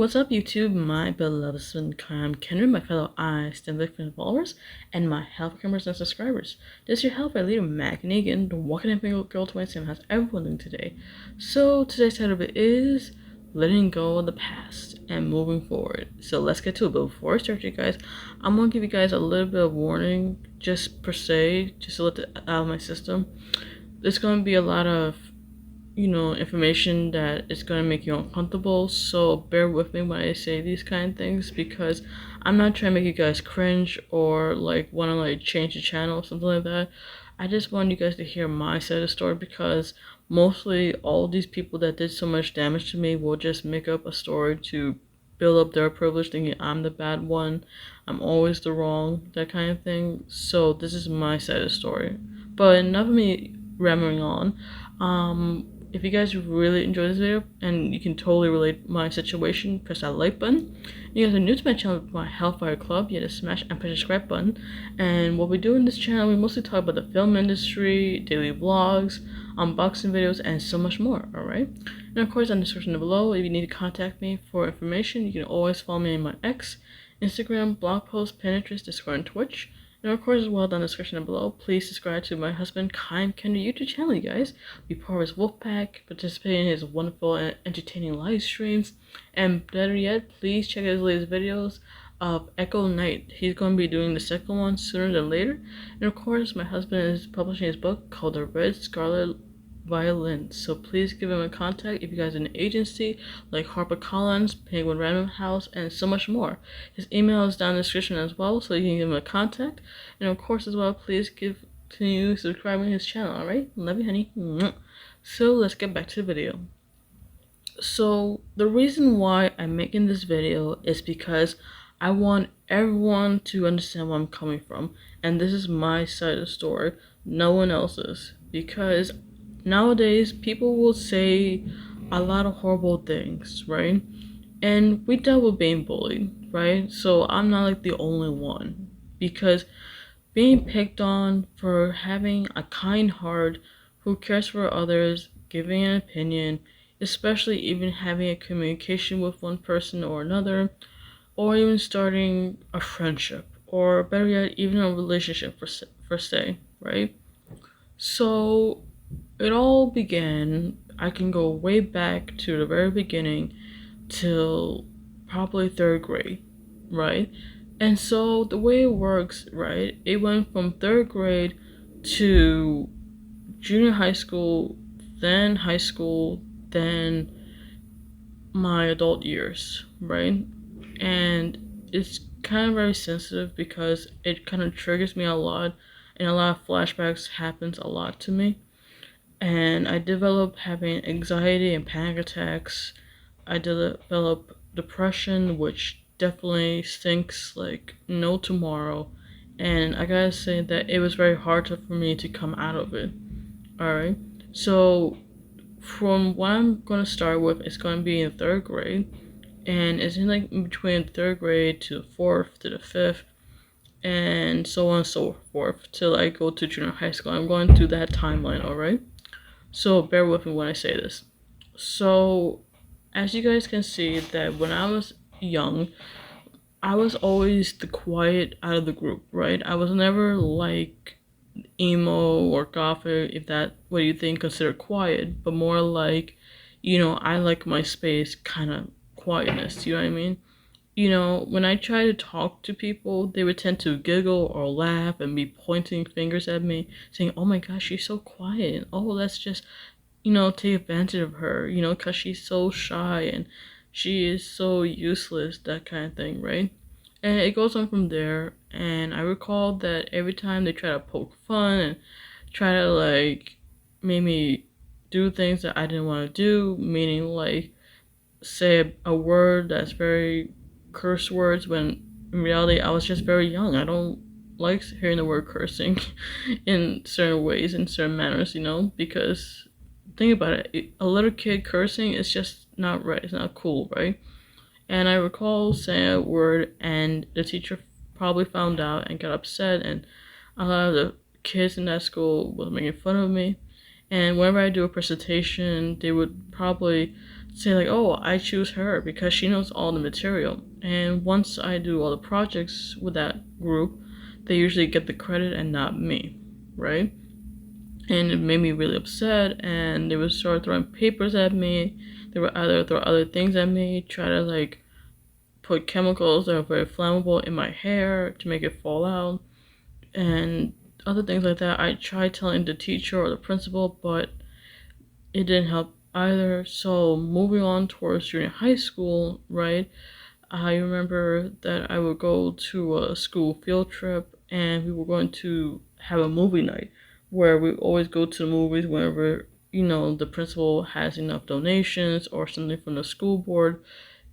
What's up, YouTube? My beloved son, Kyle Kendra, my fellow stand victim followers, and my health cameras and subscribers. This is your health leader, Mac Negan, the walking and girl 27 has everyone doing today. So today's title is letting go of the past and moving forward. So let's get to it. But before I start, you guys, I'm gonna give you guys a little bit of warning, just per se, just to let it out of my system. There's gonna be a lot of information that is going to make you uncomfortable, so bear with me when I say these kind of things, because I'm not trying to make you guys cringe or want to change the channel or something like that. I just want you guys to hear my side of the story, because mostly all these people that did so much damage to me will just make up a story to build up their privilege, thinking I'm the bad one, I'm always the wrong, that kind of thing. So this is my side of the story. But enough of me rambling on. If you guys really enjoy this video and you can totally relate my situation, press that like button. If you guys are new to my channel, my Hellfire Club, you have to smash and press the subscribe button. And what we do in this channel, we mostly talk about the film industry, daily vlogs, unboxing videos, and so much more, alright? And of course, in the description below, if you need to contact me for information, you can always follow me on my X, Instagram, blog posts, Pinterest, Discord, and Twitch. And of course, as well, down in the description below, please subscribe to my husband, Kyle Kendra YouTube channel, you guys. Be part of his wolf pack, participate in his wonderful and entertaining live streams, and better yet, please check out his latest videos of Echo Knight. He's going to be doing the second one sooner than later. And of course, my husband is publishing his book called The Red Scarlet Violin, so please give him a contact if you guys are in an agency like HarperCollins, Penguin Random House, and so much more. His email is down in the description as well, so you can give him a contact. And of course as well, please continue subscribing to his channel. Alright, love you, honey. So let's get back to the video. So the reason why I'm making this video is because I want everyone to understand where I'm coming from, and this is my side of the story, no one else's. Because nowadays, people will say a lot of horrible things, right? And we dealt with being bullied, right? So I'm not the only one. Because being picked on for having a kind heart, who cares for others, giving an opinion, especially even having a communication with one person or another, or even starting a friendship, or better yet, even a relationship for say, right? So it all began, I can go way back to the very beginning till probably third grade, right? And so the way it works, right, it went from third grade to junior high school, then high school, then my adult years, right? And it's kind of very sensitive because it kind of triggers me a lot, and a lot of flashbacks happens a lot to me. And I developed having anxiety and panic attacks. I developed depression, which definitely stinks like no tomorrow. And I gotta say that it was very hard for me to come out of it. Alright, so from what I'm gonna start with, it's gonna be in third grade, and it's in between third grade to the fourth to the fifth, and so on and so forth till I go to junior high school. I'm going through that timeline, alright? So bear with me when I say this. So as you guys can see, that when I was young, I was always the quiet out of the group, right? I was never like emo or gothic, if that what you think considered quiet, but more like, I like my space kind of quietness, you know what I mean? When I try to talk to people, they would tend to giggle or laugh and be pointing fingers at me, saying, oh my gosh, she's so quiet. And, oh, let's just, take advantage of her, because she's so shy and she is so useless, that kind of thing, right? And it goes on from there. And I recall that every time they try to poke fun and try to, make me do things that I didn't want to do, meaning, say a word that's very curse words, when in reality I was just very young. I don't like hearing the word cursing in certain ways, in certain manners, because think about it, a little kid cursing is just not right, it's not cool, right? And I recall saying a word, and the teacher probably found out and got upset, and a lot of the kids in that school was making fun of me. And whenever I do a presentation, they would probably say like, oh, I choose her because she knows all the material. And once I do all the projects with that group, they usually get the credit and not me, right? And it made me really upset, and they would start throwing papers at me. They would either throw other things at me, try to like put chemicals that are very flammable in my hair to make it fall out, and other things like that. I tried telling the teacher or the principal, but it didn't help either. So moving on towards junior high school, right? I remember that I would go to a school field trip and we were going to have a movie night where we always go to the movies whenever, the principal has enough donations or something from the school board.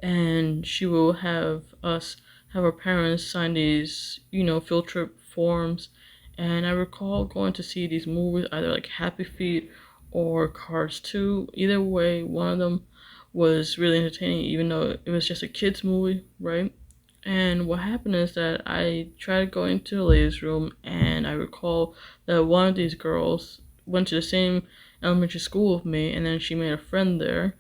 And she will have us have our parents sign these, field trip forms. And I recall going to see these movies, either like Happy Feet or Cars 2. Either way, one of them was really entertaining, even though it was just a kids movie, right? And what happened is that I tried going to the ladies' room, and I recall that one of these girls went to the same elementary school with me, and then she made a friend there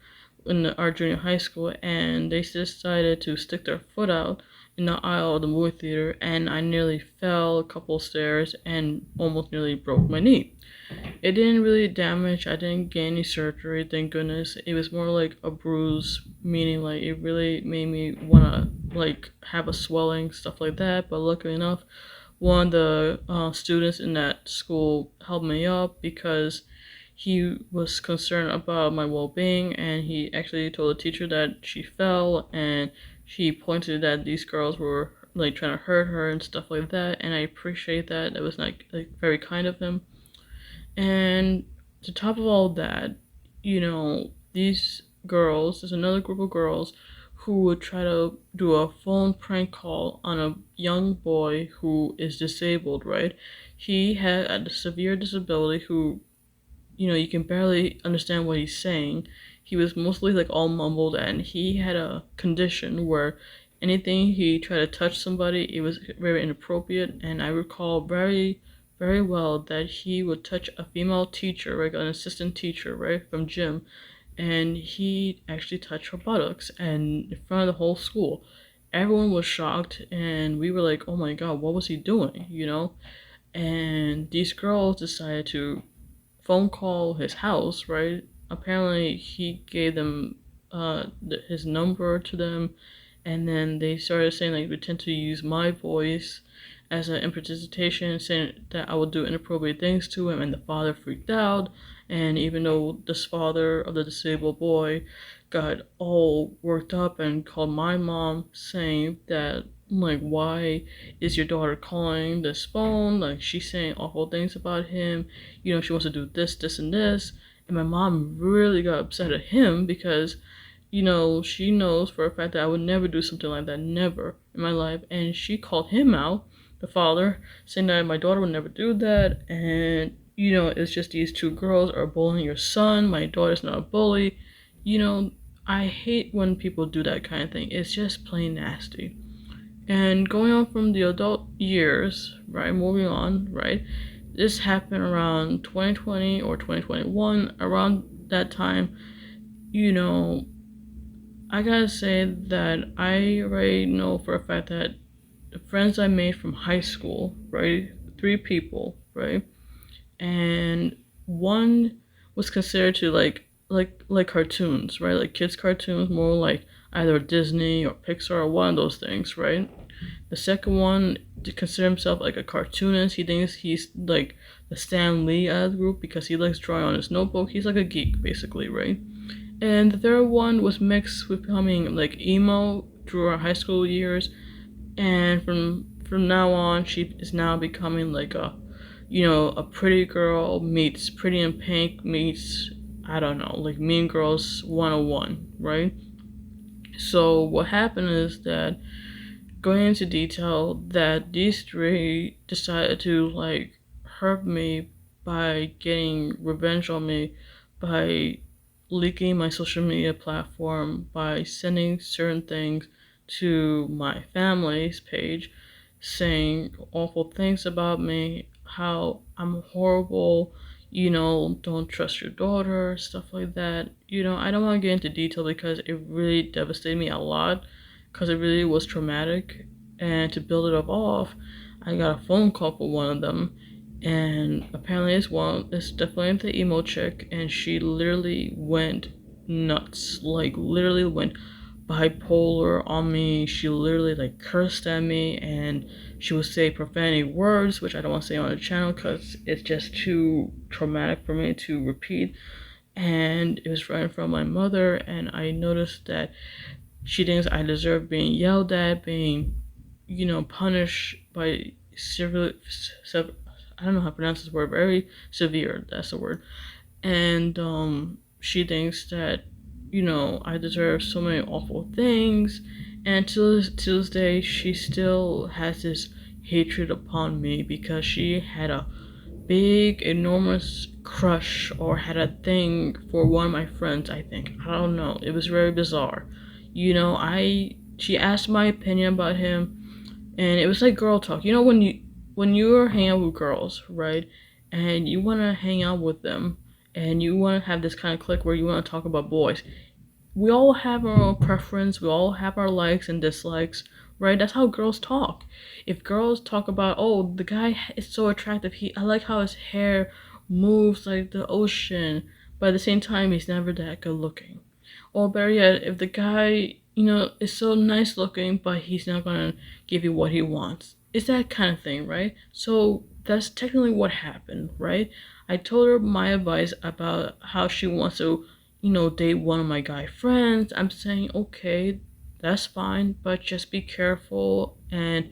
in our junior high school, and they decided to stick their foot out in the aisle of the movie theater, and I nearly fell a couple stairs and almost nearly broke my knee. It didn't really damage. I didn't get any surgery, thank goodness. It was more like a bruise, meaning like it really made me wanna like have a swelling, stuff like that. But luckily enough, one of the students in that school helped me up because he was concerned about my well-being, and he actually told the teacher that she fell, and he pointed that these girls were like trying to hurt her and stuff like that. And I appreciate that. That was like very kind of him. And to top of all that, these girls, there's another group of girls who would try to do a phone prank call on a young boy who is disabled, right? He had a severe disability who, you can barely understand what he's saying. He was mostly like all mumbled, and he had a condition where anything he tried to touch somebody, it was very inappropriate. And I recall very well that he would touch a female teacher, like an assistant teacher, right, from gym, and he actually touched her buttocks and in front of the whole school. Everyone was shocked, and we were like, oh my god, what was he doing, And these girls decided to phone call his house, right? Apparently, he gave them his number to them, and then they started saying like we tend to use my voice as an imprecation, saying that I would do inappropriate things to him, and the father freaked out. And even though this father of the disabled boy got all worked up and called my mom, saying that like, why is your daughter calling this phone? Like, she's saying awful things about him. She wants to do this, this, and this. And my mom really got upset at him because, she knows for a fact that I would never do something like that, never in my life. And she called him out, the father, saying that my daughter would never do that. And, it's just these two girls are bullying your son. My daughter's not a bully. I hate when people do that kind of thing. It's just plain nasty. And going on from the adult years, right, moving on, right, this happened around 2020 or 2021. Around that time, I gotta say that I already know for a fact that the friends I made from high school, right, 3 people, right, and one was considered to like cartoons, right, like kids cartoons, more like either Disney or Pixar or one of those things, right? The second one to consider himself like a cartoonist. He thinks he's like the Stan Lee out of the group because he likes drawing on his notebook. He's like a geek, basically, right? And the third one was mixed with becoming like emo through our high school years, and from now on, she is now becoming like a pretty girl meets Pretty in Pink meets, I don't know, like Mean Girls 101, right? So what happened is that, going into detail, that these 3 decided to like hurt me by getting revenge on me by leaking my social media platform, by sending certain things to my family's page, saying awful things about me, how I'm horrible, don't trust your daughter, stuff like that. I don't want to get into detail because it really devastated me a lot because it really was traumatic. And to build it up off, I got a phone call for one of them, and apparently it's definitely the emo chick, and she literally went nuts, like literally went bipolar on me. She literally like cursed at me, and she would say profanity words, which I don't want to say on the channel because it's just too traumatic for me to repeat. And it was right in front of my mother, and I noticed that she thinks I deserve being yelled at, being, punished by severe, I don't know how to pronounce this word, very severe, that's the word. And she thinks that, I deserve so many awful things. And to this day, she still has this hatred upon me because she had a big, enormous crush or had a thing for one of my friends, I think. I don't know. It was very bizarre. She asked my opinion about him, and it was like girl talk. When you're hanging out with girls, right? And you want to hang out with them, and you want to have this kind of clique where you want to talk about boys. We all have our own preference. We all have our likes and dislikes, right? That's how girls talk. If girls talk about, oh, the guy is so attractive, I like how his hair moves like the ocean, but at the same time, he's never that good looking. Or better yet, if the guy, is so nice looking, but he's not gonna give you what he wants. It's that kind of thing, right? So that's technically what happened, right? I told her my advice about how she wants to, date one of my guy friends. I'm saying, okay, that's fine, but just be careful, and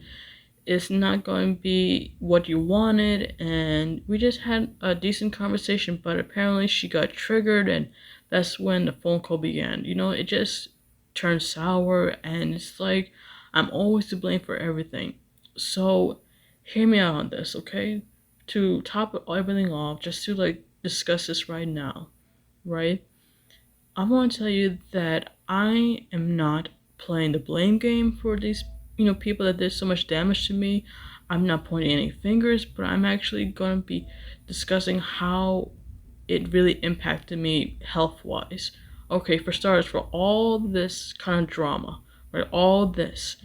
it's not going to be what you wanted. And we just had a decent conversation, but apparently she got triggered, and that's when the phone call began. It just turned sour, and it's like I'm always to blame for everything. So hear me out on this, okay? To top everything off, just to like discuss this right now, right? I want to tell you that I am not playing the blame game for these, people that did so much damage to me. I'm not pointing any fingers, but I'm actually going to be discussing how it really impacted me health wise. Okay, for starters, for all this kind of drama, right? All this,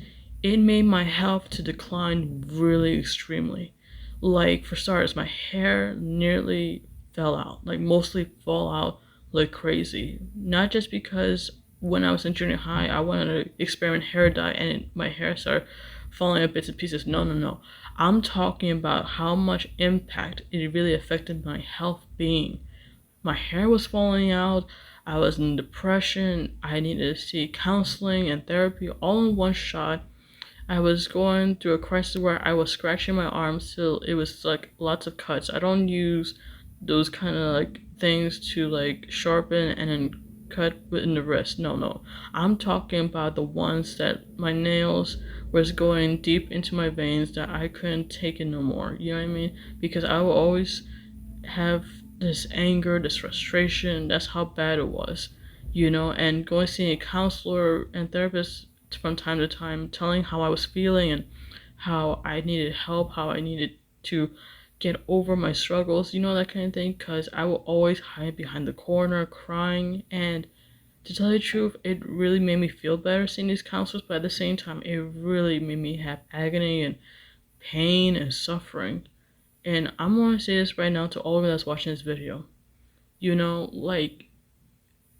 it made my health to decline really extremely. Like, for starters, my hair nearly fell out, like mostly fall out like crazy. Not just because when I was in junior high, I wanted to experiment hair dye and my hair started falling in bits and pieces. No, no, no. I'm talking about how much impact it really affected my health being. My hair was falling out. I was in depression. I needed to see counseling and therapy all in one shot. I was going through a crisis where I was scratching my arms till it was like lots of cuts. I don't use those kind of like things to like sharpen and then cut in the wrist. No, no. I'm talking about the ones that my nails was going deep into my veins that I couldn't take it no more. You know what I mean? Because I will always have this anger, this frustration. That's how bad it was, and going to see a counselor and therapist from time to time, telling how I was feeling and how I needed help, how I needed to get over my struggles, that kind of thing, because I will always hide behind the corner crying. And to tell you the truth, it really made me feel better seeing these counselors, but at the same time, it really made me have agony and pain and suffering. And I'm going to say this right now to all of you that's watching this video. Like,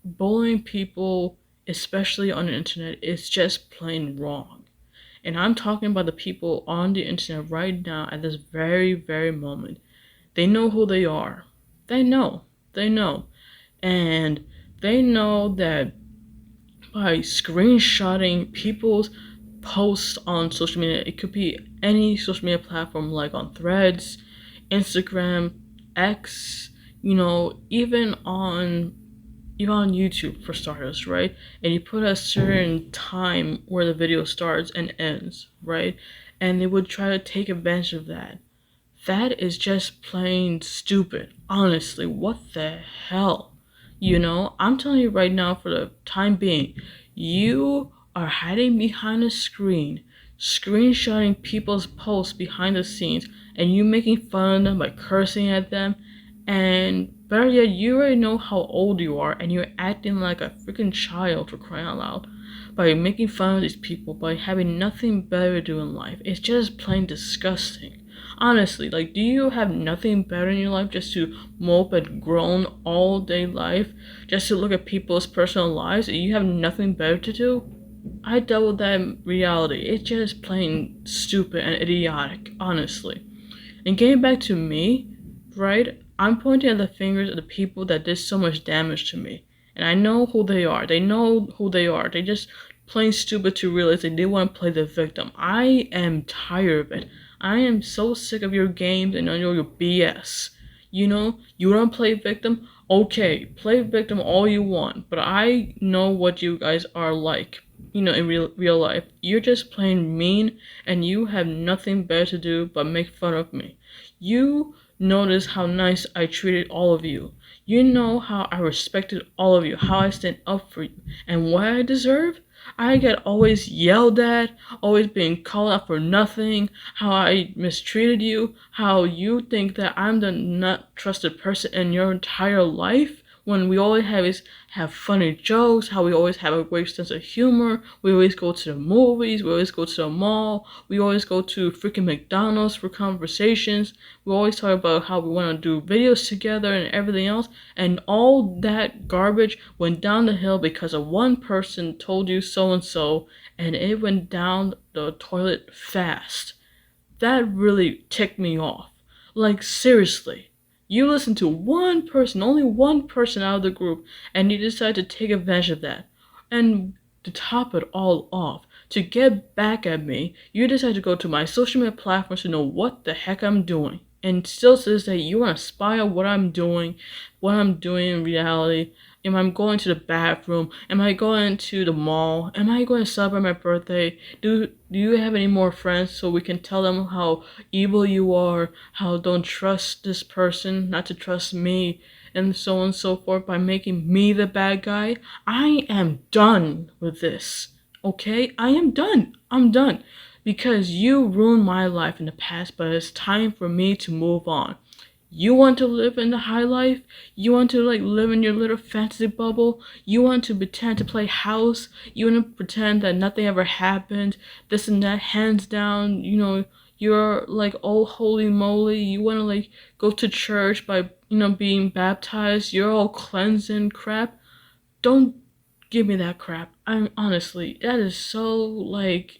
bullying people, especially on the internet, is just plain wrong. And I'm talking about the people on the internet right now at this very, very moment. They know who they are. They know. They know. And they know that by screenshotting people's posts on social media, it could be any social media platform like on Threads, Instagram, X, even on YouTube for starters, right? And you put a certain time where the video starts and ends, right? And they would try to take advantage of that. That is just plain stupid. Honestly, what the hell? I'm telling you right now, for the time being, you are hiding behind a screen, screenshotting people's posts behind the scenes, and you making fun of them by cursing at them, And better yet, you already know how old you are and you're acting like a freaking child, for crying out loud. By making fun of these people, by having nothing better to do in life. It's just plain disgusting. Honestly, like, do you have nothing better in your life just to mope and groan all day life? Just to look at people's personal lives? You have nothing better to do? I dealt with that in reality. It's just plain stupid and idiotic, honestly. And getting back to me, right? I'm pointing at the fingers of the people that did so much damage to me. And I know who they are. They know who they are. They just plain stupid to realize they didn't want to play the victim. I am tired of it. I am so sick of your games and your BS. You know, you want to play victim? Okay, play victim all you want. But I know what you guys are like. You know, in real life. You're just plain mean and you have nothing better to do but make fun of me. You notice how nice I treated all of you. You know how I respected all of you, how I stand up for you. And what I deserve? I get always yelled at, always being called out for nothing, how I mistreated you, how you think that I'm the not trusted person in your entire life, when we always have funny jokes, how we always have a great sense of humor, we always go to the movies, we always go to the mall, we always go to freaking McDonald's for conversations, we always talk about how we want to do videos together and everything else, and all that garbage went down the hill because of one person told you so and so, and it went down the toilet fast. That really ticked me off. Like, seriously. You listen to one person, only one person out of the group, and you decide to take advantage of that. And to top it all off, to get back at me, you decide to go to my social media platforms to know what the heck I'm doing. And still to this day, you want to spy on what I'm doing in reality. Am I going to the bathroom? Am I going to the mall? Am I going to celebrate my birthday? Do you have any more friends so we can tell them how evil you are, how don't trust this person, not to trust me, and so on and so forth by making me the bad guy? I am done with this. Okay? I am done. I'm done. Because you ruined my life in the past, but it's time for me to move on. You want to live in the high life? You want to live in your little fantasy bubble? You want to pretend to play house? You want to pretend that nothing ever happened? This and that, hands down, you're like, oh, holy moly. You want to go to church by, being baptized. You're all cleansed and crap. Don't give me that crap. I'm honestly, that is so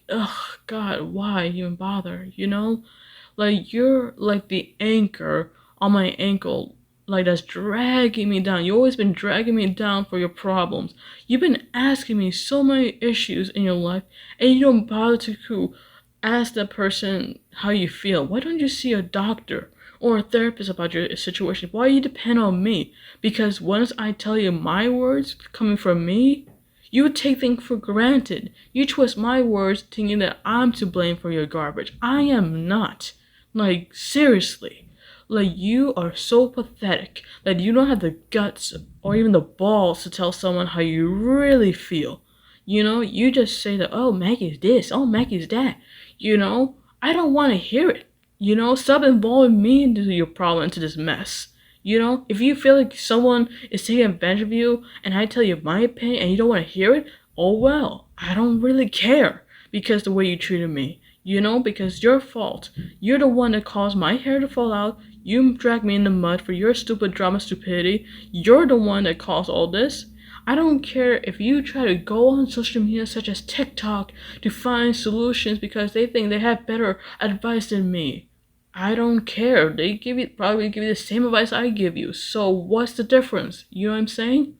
ugh, God, why even bother, you're like the anchor on my ankle, that's dragging me down. You've always been dragging me down for your problems. You've been asking me so many issues in your life, and you don't bother to ask that person how you feel. Why don't you see a doctor or a therapist about your situation? Why you depend on me? Because once I tell you my words coming from me, you take things for granted. You twist my words thinking that I'm to blame for your garbage. I am not. Seriously. You are so pathetic that you don't have the guts or even the balls to tell someone how you really feel. You just say that, oh, Maggie's this, oh, Maggie's that. I don't want to hear it. Stop involving me into your problem, into this mess. If you feel like someone is taking advantage of you and I tell you my opinion and you don't want to hear it, oh well, I don't really care because the way you treated me. Because your fault. You're the one that caused my hair to fall out. You dragged me in the mud for your stupid drama stupidity. You're the one that caused all this. I don't care if you try to go on social media such as TikTok to find solutions because they think they have better advice than me. I don't care. They probably give you the same advice I give you. So what's the difference? You know what I'm saying?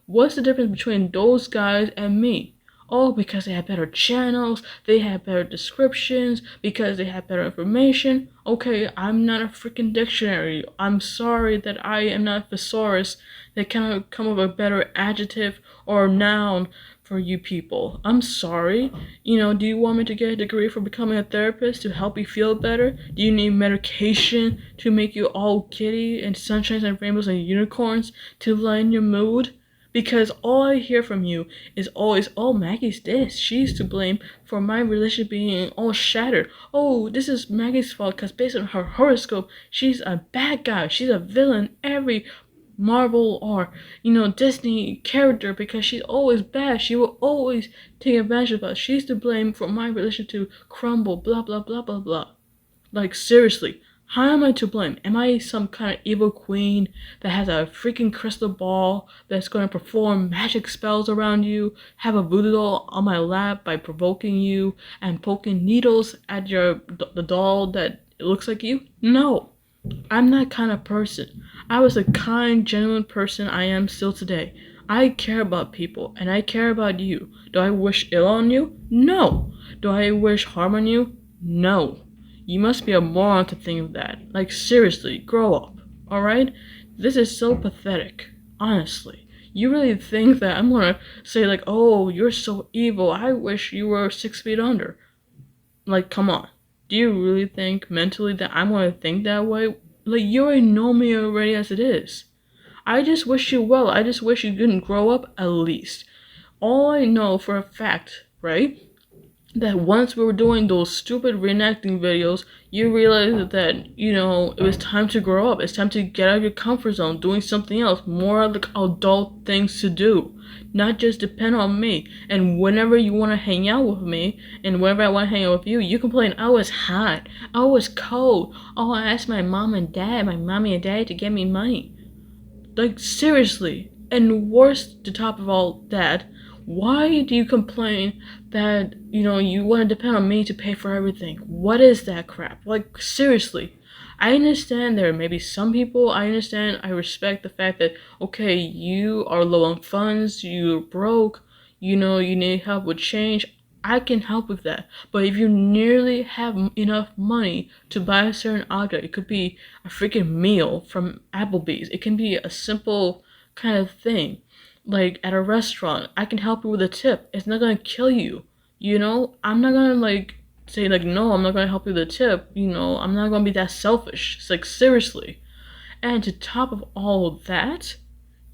What's the difference between those guys and me? Oh, because they have better channels, they have better descriptions, because they have better information. Okay, I'm not a freaking dictionary. I'm sorry that I am not a thesaurus that cannot come up with a better adjective or noun for you people. I'm sorry. Do you want me to get a degree for becoming a therapist to help you feel better? Do you need medication to make you all giddy and sunshines and rainbows and unicorns to lighten your mood? Because all I hear from you is always, oh, Maggie's this. She's to blame for my relationship being all shattered. Oh, this is Maggie's fault because based on her horoscope, she's a bad guy. She's a villain. Every Marvel or, Disney character because she's always bad. She will always take advantage of us. She's to blame for my relationship to crumble, blah, blah, blah, blah, blah. Like, seriously, how am I to blame? Am I some kind of evil queen that has a freaking crystal ball that's going to perform magic spells around you, have a voodoo doll on my lap by provoking you and poking needles at the doll that looks like you? No, I'm that kind of person. I was a kind, genuine person I am still today. I care about people and I care about you. Do I wish ill on you? No. Do I wish harm on you? No. You must be a moron to think of that. Like, seriously, grow up, alright? This is so pathetic, honestly. You really think that I'm gonna say, like, oh, you're so evil, I wish you were 6 feet under. Like, come on. Do you really think mentally that I'm gonna think that way? Like, you already know me already as it is. I just wish you well. I just wish you didn't grow up at least. All I know for a fact, right? That once we were doing those stupid reenacting videos, you realized that, it was time to grow up. It's time to get out of your comfort zone, doing something else, more like adult things to do. Not just depend on me. And whenever you want to hang out with me, and whenever I want to hang out with you, you complain, I was hot, I was cold. Oh, I asked my mom and dad, my mommy and dad to get me money. Like, seriously. And worse, to top of all that, why do you complain that, you want to depend on me to pay for everything? What is that crap? Like, seriously. I understand there may be some people, I respect the fact that, okay, you are low on funds, you're broke, you need help with change. I can help with that. But if you nearly have enough money to buy a certain object, it could be a freaking meal from Applebee's. It can be a simple kind of thing. Like at a restaurant, I can help you with a tip. It's not gonna kill you. I'm not gonna say no, I'm not gonna help you with a tip. I'm not gonna be that selfish. It's like, seriously. And to top of all of that,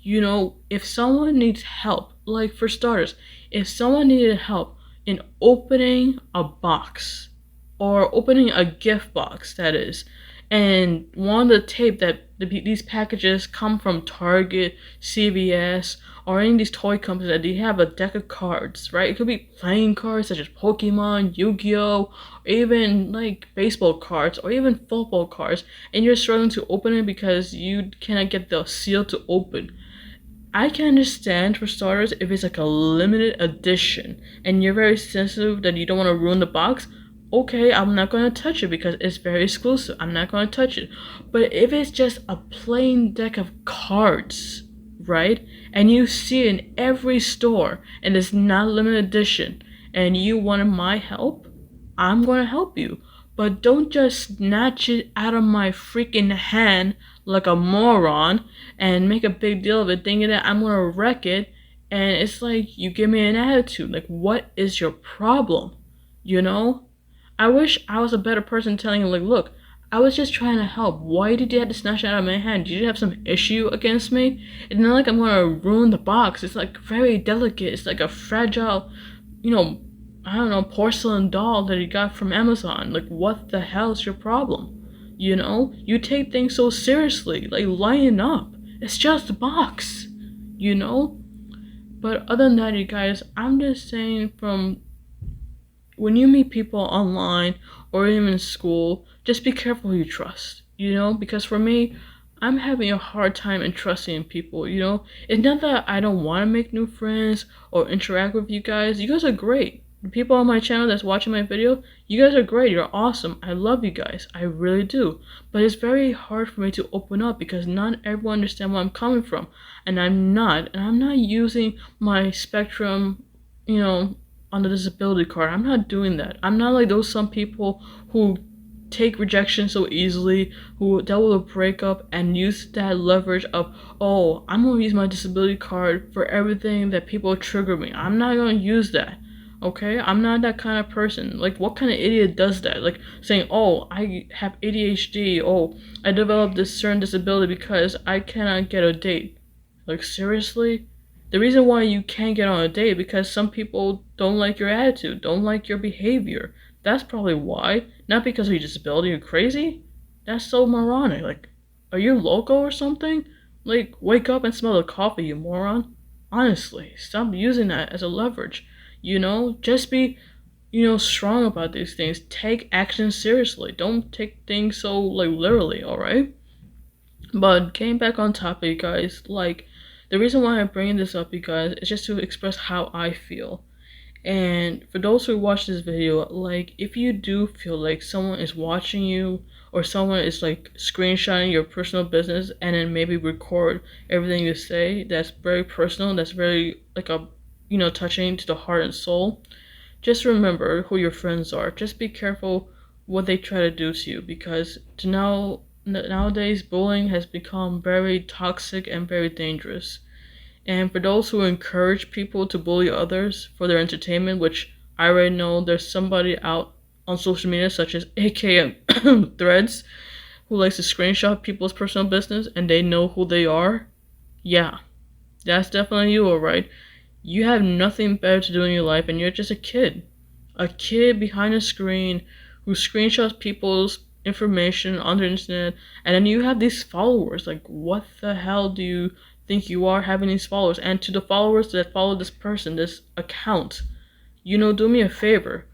if someone needs help, like for starters, if someone needed help in opening a box or opening a gift box, that is, and wanted the tape that these packages come from Target, CVS, or any of these toy companies that they have a deck of cards, right? It could be playing cards such as Pokemon, Yu-Gi-Oh, or even like baseball cards, or even football cards, and you're struggling to open it because you cannot get the seal to open. I can understand, for starters, if it's like a limited edition and you're very sensitive that you don't want to ruin the box. Okay, I'm not going to touch it because it's very exclusive. I'm not going to touch it. But if it's just a plain deck of cards, right? And you see it in every store and it's not limited edition and you wanted my help, I'm going to help you. But don't just snatch it out of my freaking hand like a moron and make a big deal of it thinking that I'm going to wreck it. And it's like, you give me an attitude. Like, what is your problem? I wish I was a better person telling you, like, look, I was just trying to help. Why did you have to snatch it out of my hand? Did you have some issue against me? It's not like I'm gonna ruin the box. It's like very delicate. It's like a fragile, I don't know, porcelain doll that you got from Amazon. Like, what the hell is your problem? You take things so seriously. Like, lighten up. It's just a box, But other than that, you guys, I'm just saying from when you meet people online or even in school, just be careful who you trust, because for me, I'm having a hard time in trusting in people, It's not that I don't want to make new friends or interact with you guys. You guys are great. The people on my channel that's watching my video, you guys are great. You're awesome. I love you guys. I really do. But it's very hard for me to open up because not everyone understands where I'm coming from. And I'm not using my spectrum, on the disability card. I'm not doing that. I'm not like those some people who take rejection so easily, who dealt with a breakup and use that leverage of, oh, I'm gonna use my disability card for everything that people trigger me. I'm not gonna use that. Okay? I'm not that kind of person. Like, what kind of idiot does that? Like, saying, oh, I have ADHD. Oh, I developed this certain disability because I cannot get a date. Like, seriously? The reason why you can't get on a date because some people don't like your attitude, don't like your behavior. That's probably why. Not because of your disability or crazy. That's so moronic. Like, are you loco or something? Like, wake up and smell the coffee, you moron. Honestly, stop using that as a leverage. Just be, strong about these things. Take action seriously. Don't take things so, like, literally, alright? But getting back on topic, guys, like, the reason why I'm bringing this up, you guys, is just to express how I feel. And for those who watch this video, like, if you do feel like someone is watching you or someone is like screenshotting your personal business and then maybe record everything you say, that's very personal, that's very like touching to the heart and soul, just remember who your friends are. Just be careful what they try to do to you, because nowadays bullying has become very toxic and very dangerous. And for those who encourage people to bully others for their entertainment, which I already know there's somebody out on social media such as AKM Threads who likes to screenshot people's personal business and they know who they are. Yeah, that's definitely you, alright? You have nothing better to do in your life and you're just a kid. A kid behind a screen who screenshots people's information on the internet, and then you have these followers. Like, what the hell do you think you are having these followers? And to the followers that follow this person, this account, do me a favor.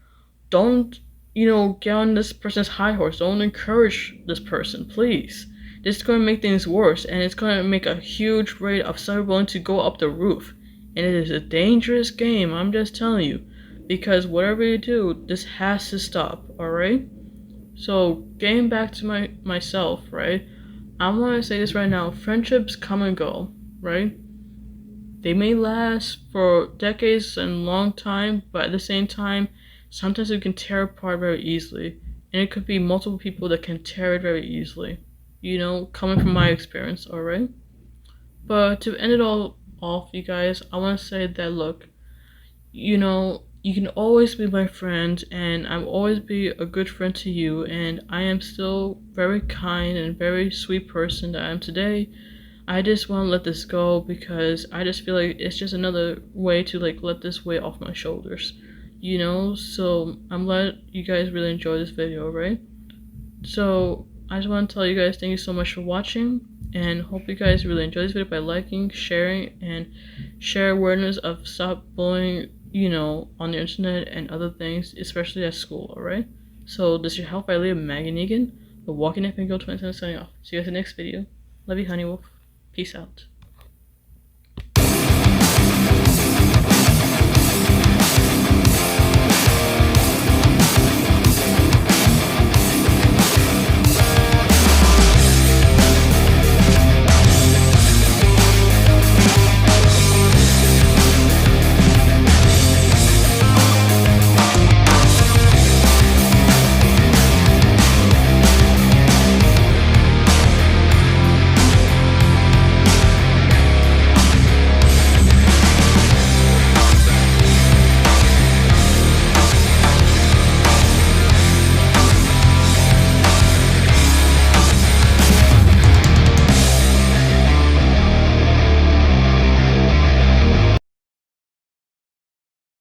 Don't, get on this person's high horse. Don't encourage this person, please. This is going to make things worse, and it's going to make a huge rate of cyberbullying to go up the roof. And it is a dangerous game, I'm just telling you. Because whatever you do, this has to stop, alright? So, getting back to myself, right? I want to say this right now. Friendships come and go, right? They may last for decades and long time, but at the same time, sometimes you can tear apart very easily. And it could be multiple people that can tear it very easily. Coming from my experience, alright? But to end it all off, you guys, I want to say that, look, you can always be my friend, and I'll always be a good friend to you, and I am still very kind and very sweet person that I am today. I just want to let this go because I just feel like it's just another way to like let this weight off my shoulders, so I'm glad you guys really enjoyed this video, right? So I just want to tell you guys thank you so much for watching, and hope you guys really enjoy this video by liking, sharing, and share awareness of stop bullying, on the internet and other things, especially at school, alright? So this is your health by Leah Maggie Negan, the Walking Up and Go 20 signing off. See you guys in the next video. Love you, Honey Wolf. Peace out.